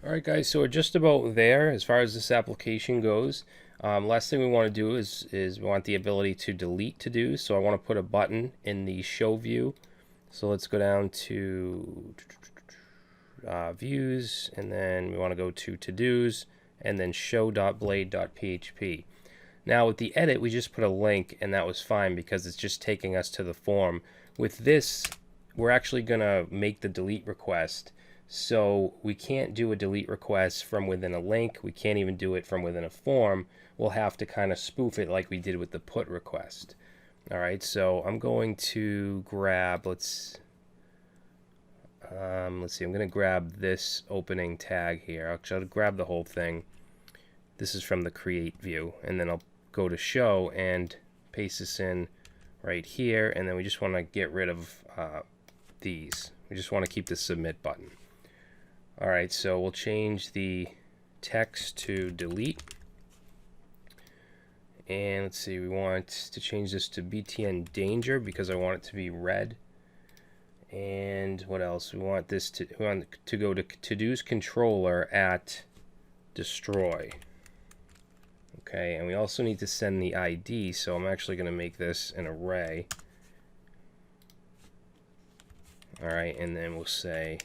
Alright guys, so we're just about there as far as this application goes. Last thing we want to do is we want the ability to delete to-dos, so I want to put a button in the show view. So let's go down to views, and then we want to go to to-dos, and then show.blade.php. Now with the edit, we just put a link, and that was fine because it's just taking us to the form. With this, we're actually going to make the delete request. So we can't do a delete request from within a link. We can't even do it from within a form. We'll have to kind of spoof it like we did with the put request. All right, so I'm going to grab, let's see, I'm going to grab this opening tag here. I'll grab the whole thing. This is from the create view, and then I'll go to show and paste this in right here, and then we just want to get rid of these. We just want to keep the submit button. Alright, so we'll change the text to delete, and let's see, we want to change this to btn danger because I want it to be red. And what else? We want this to go to to-dos controller at destroy. Okay, and we also need to send the ID, so I'm actually going to make this an array. Alright, and then we'll say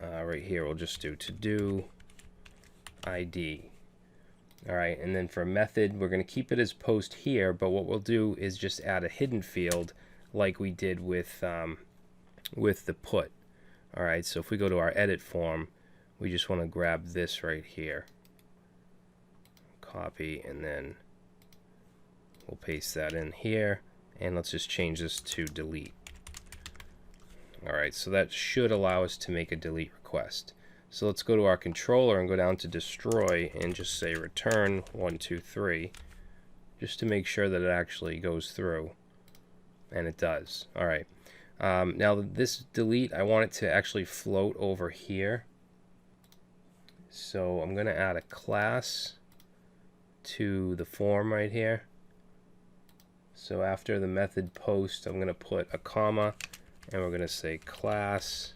right here we'll just do to-do ID. Alright, and then for method, we're going to keep it as post here, but what we'll do is just add a hidden field like we did with the put. Alright, so if we go to our edit form, we just want to grab this right here. Copy, and then we'll paste that in here, and let's just change this to delete. Alright, so that should allow us to make a delete request. So let's go to our controller and go down to destroy and just say return 123 just to make sure that it actually goes through, and it does. Alright, now this delete, I want it to actually float over here, so I'm going to add a class to the form right here. So after the method post, I'm going to put a comma, and we're going to say class,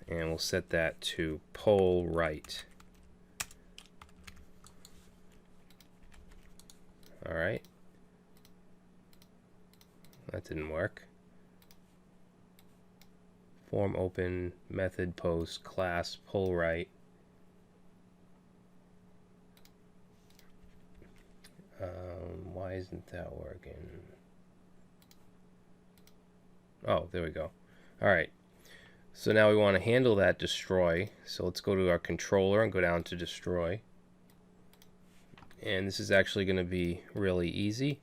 and we'll set that to poll right. Alright, that didn't work. Form open, method post, class, poll right. Why isn't that working? Oh, there we go. Alright, so now we want to handle that destroy, so let's go to our controller and go down to destroy. And this is actually going to be really easy.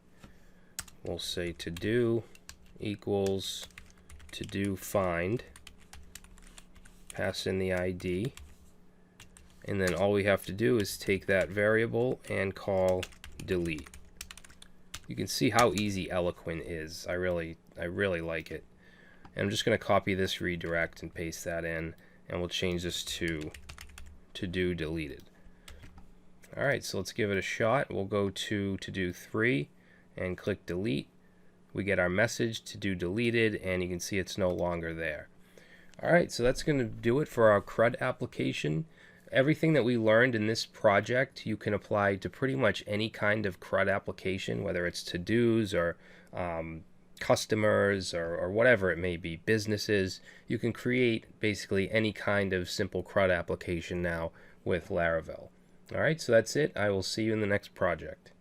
We'll say to do equals to do find, pass in the ID, and then all we have to do is take that variable and call delete. You can see how easy Eloquent is. I really like it. And I'm just going to copy this redirect and paste that in, and we'll change this to do deleted. Alright, so let's give it a shot. We'll go to do 3 and click delete. We get our message to do deleted, and you can see it's no longer there. Alright, so that's going to do it for our CRUD application. Everything that we learned in this project you can apply to pretty much any kind of CRUD application, whether it's to-dos or customers or whatever it may be, businesses. You can create basically any kind of simple CRUD application now with Laravel. Alright, so that's it. I will see you in the next project.